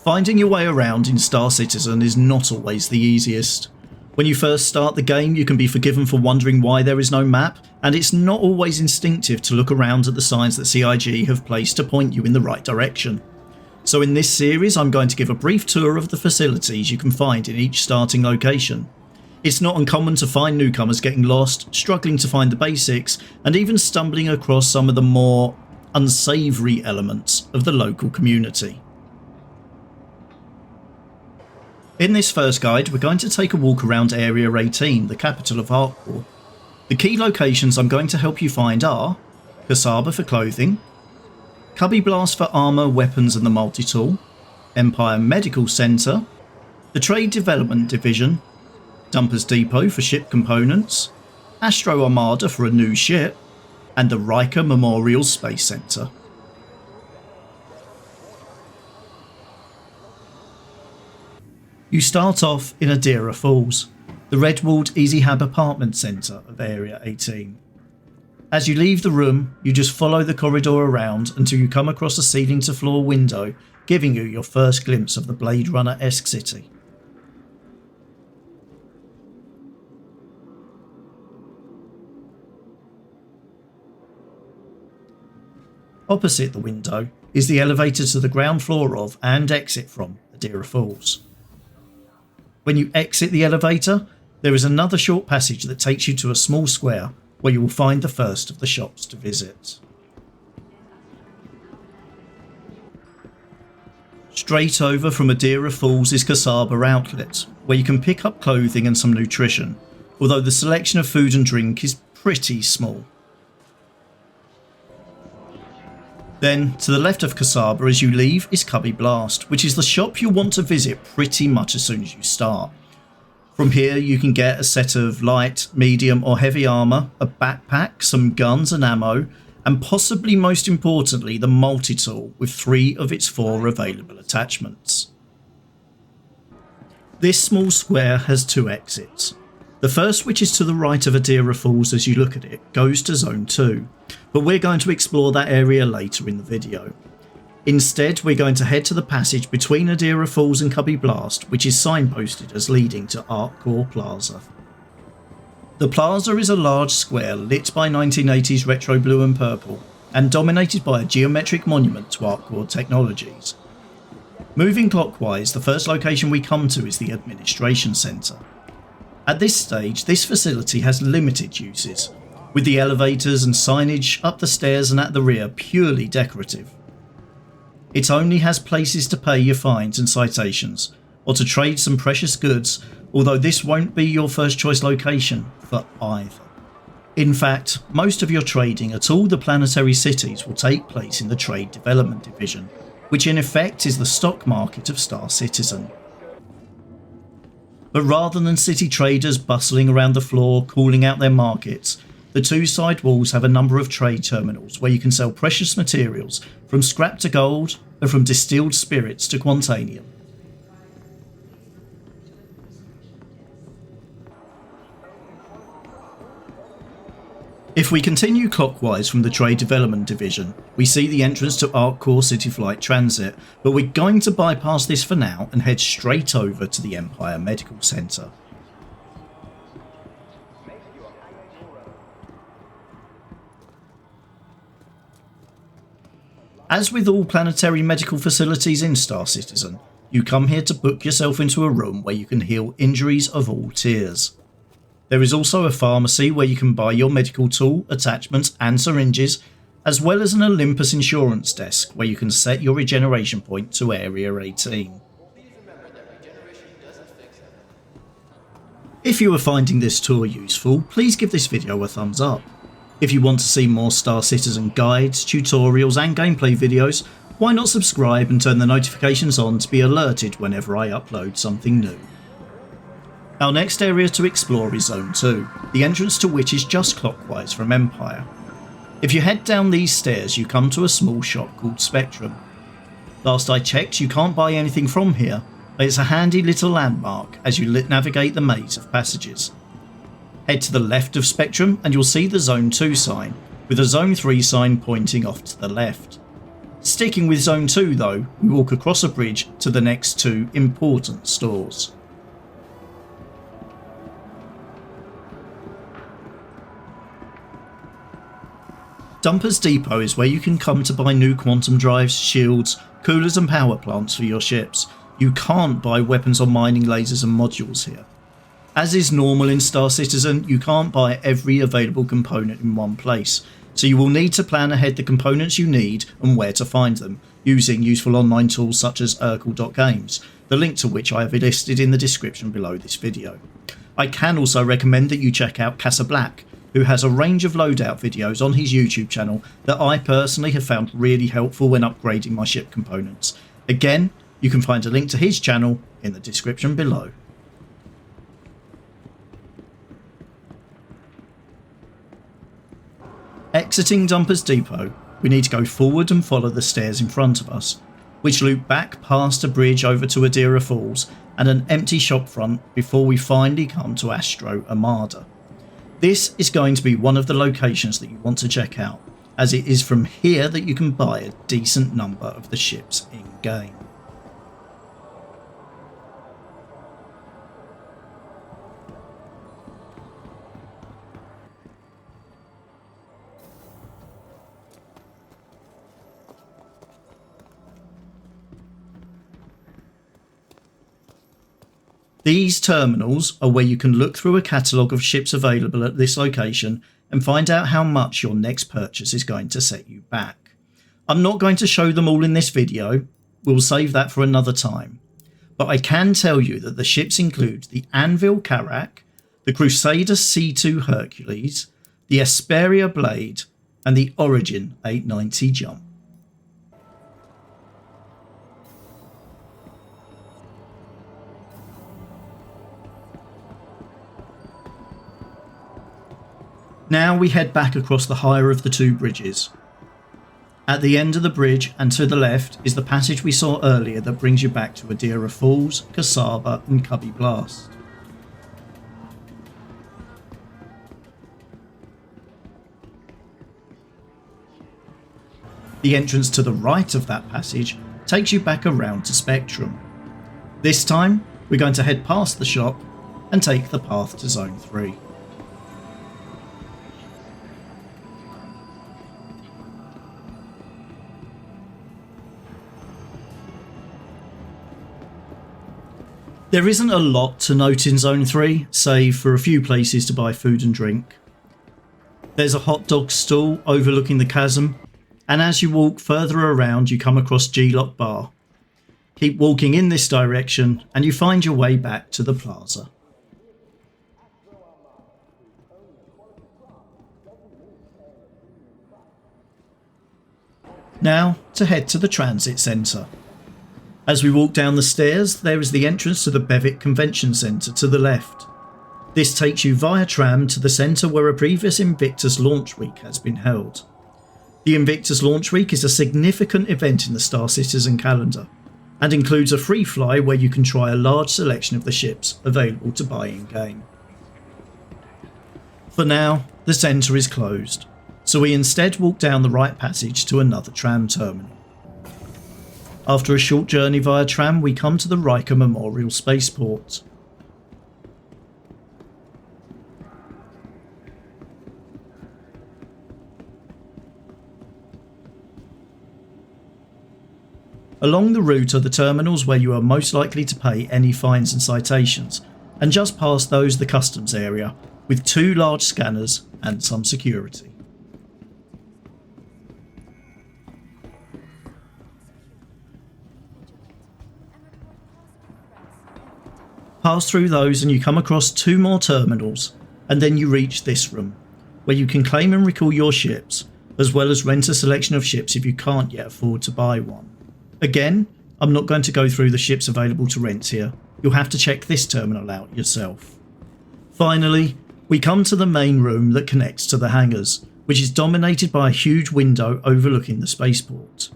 Finding your way around in Star Citizen is not always the easiest. When you first start the game, you can be forgiven for wondering why there is no map, and it's not always instinctive to look around at the signs that CIG have placed to point you in the right direction. So in this series, I'm going to give a brief tour of the facilities you can find in each starting location. It's not uncommon to find newcomers getting lost, struggling to find the basics, and even stumbling across some of the more unsavoury elements of the local community. In this first guide, we're going to take a walk around Area 18, the capital of ArcCorp. The key locations I'm going to help you find are Kasaba for clothing, Cubby Blast for armour, weapons and the multi-tool, Empire Medical Centre, the Trade Development Division, Dumpers Depot for ship components, Astro Armada for a new ship, and the Riker Memorial Space Centre. You start off in Adira Falls, the red-walled Easy Hab apartment centre of Area 18. As you leave the room, you just follow the corridor around until you come across a ceiling-to-floor window, giving you your first glimpse of the Blade Runner-esque city. Opposite the window is the elevator to the ground floor of and exit from Adira Falls. When you exit the elevator, there is another short passage that takes you to a small square where you will find the first of the shops to visit. Straight over from Adira Falls is Kasaba Outlet, where you can pick up clothing and some nutrition, although the selection of food and drink is pretty small. Then, to the left of Kasaba as you leave is Cubby Blast, which is the shop you'll want to visit pretty much as soon as you start. From here you can get a set of light, medium or heavy armour, a backpack, some guns and ammo, and possibly most importantly the multi-tool with 3 of its 4 available attachments. This small square has 2 exits. The first, which is to the right of Adira Falls as you look at it, goes to Zone 2, but we're going to explore that area later in the video. Instead, we're going to head to the passage between Adira Falls and Cubby Blast, which is signposted as leading to ArcCorp Plaza. The plaza is a large square lit by 1980s retro blue and purple, and dominated by a geometric monument to ArcCorp technologies. Moving clockwise, the first location we come to is the Administration Centre. At this stage, this facility has limited uses, with the elevators and signage up the stairs and at the rear purely decorative. It only has places to pay your fines and citations, or to trade some precious goods, although this won't be your first choice location for either. In fact, most of your trading at all the planetary cities will take place in the Trade Development Division, which in effect is the stock market of Star Citizen. But rather than city traders bustling around the floor calling out their markets, the 2 side walls have a number of trade terminals where you can sell precious materials from scrap to gold and from distilled spirits to quantanium. If we continue clockwise from the Trade Development Division, we see the entrance to ArcCorp City Flight Transit, but we're going to bypass this for now and head straight over to the Empire Medical Centre. As with all planetary medical facilities in Star Citizen, you come here to book yourself into a room where you can heal injuries of all tiers. There is also a pharmacy where you can buy your medical tool, attachments and syringes, as well as an Olympus insurance desk where you can set your regeneration point to Area 18. If you are finding this tour useful, please give this video a thumbs up. If you want to see more Star Citizen guides, tutorials and gameplay videos, why not subscribe and turn the notifications on to be alerted whenever I upload something new. Our next area to explore is Zone 2, the entrance to which is just clockwise from Empire. If you head down these stairs you come to a small shop called Spectrum. Last I checked you can't buy anything from here, but it's a handy little landmark as you navigate the maze of passages. Head to the left of Spectrum and you'll see the Zone 2 sign, with a Zone 3 sign pointing off to the left. Sticking with Zone 2 though, we walk across a bridge to the next two important stores. Dumpers Depot is where you can come to buy new quantum drives, shields, coolers and power plants for your ships. You can't buy weapons or mining lasers and modules here. As is normal in Star Citizen, you can't buy every available component in one place, so you will need to plan ahead the components you need and where to find them, using useful online tools such as ArcCorp, the link to which I have listed in the description below this video. I can also recommend that you check out Casa Black, who has a range of loadout videos on his YouTube channel that I personally have found really helpful when upgrading my ship components. Again, you can find a link to his channel in the description below. Exiting Dumpers Depot, we need to go forward and follow the stairs in front of us, which loop back past a bridge over to Adira Falls and an empty shopfront before we finally come to Astro Armada. This is going to be one of the locations that you want to check out, as it is from here that you can buy a decent number of the ships in-game. These terminals are where you can look through a catalogue of ships available at this location and find out how much your next purchase is going to set you back. I'm not going to show them all in this video, we'll save that for another time. But I can tell you that the ships include the Anvil Karak, the Crusader C2 Hercules, the Asperia Blade and the Origin 890 Jump. Now we head back across the higher of the two bridges. At the end of the bridge and to the left is the passage we saw earlier that brings you back to Adira Falls, Kasaba and Cubby Blast. The entrance to the right of that passage takes you back around to Spectrum. This time we're going to head past the shop and take the path to Zone 3. There isn't a lot to note in Zone 3, save for a few places to buy food and drink. There's a hot dog stall overlooking the chasm, and as you walk further around you come across G-Lock Bar. Keep walking in this direction and you find your way back to the plaza. Now to head to the transit centre. As we walk down the stairs, there is the entrance to the Bevic Convention Centre to the left. This takes you via tram to the centre where a previous Invictus launch week has been held. The Invictus launch week is a significant event in the Star Citizen calendar, and includes a free fly where you can try a large selection of the ships available to buy in-game. For now, the centre is closed, so we instead walk down the right passage to another tram terminal. After a short journey via tram, we come to the Riker Memorial Spaceport. Along the route are the terminals where you are most likely to pay any fines and citations, and just past those the customs area, with 2 large scanners and some security. Pass through those and you come across 2 more terminals, and then you reach this room, where you can claim and recall your ships, as well as rent a selection of ships if you can't yet afford to buy one. Again, I'm not going to go through the ships available to rent here, you'll have to check this terminal out yourself. Finally, we come to the main room that connects to the hangars, which is dominated by a huge window overlooking the spaceport.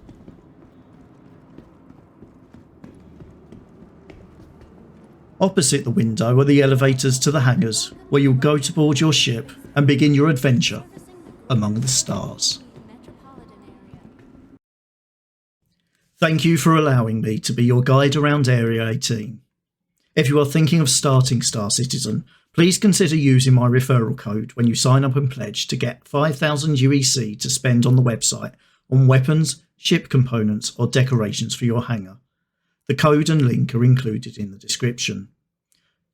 Opposite the window are the elevators to the hangars, where you'll go to board your ship and begin your adventure among the stars. Thank you for allowing me to be your guide around Area 18. If you are thinking of starting Star Citizen, please consider using my referral code when you sign up and pledge to get 5,000 UEC to spend on the website on weapons, ship components or decorations for your hangar. The code and link are included in the description.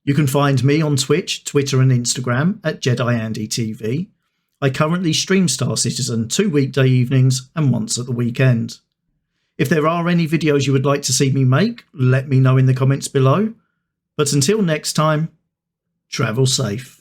You can find me on Twitch, Twitter and Instagram at JediAndyTV. I currently stream Star Citizen 2 weekday evenings and once at the weekend. If there are any videos you would like to see me make, let me know in the comments below. But until next time, travel safe.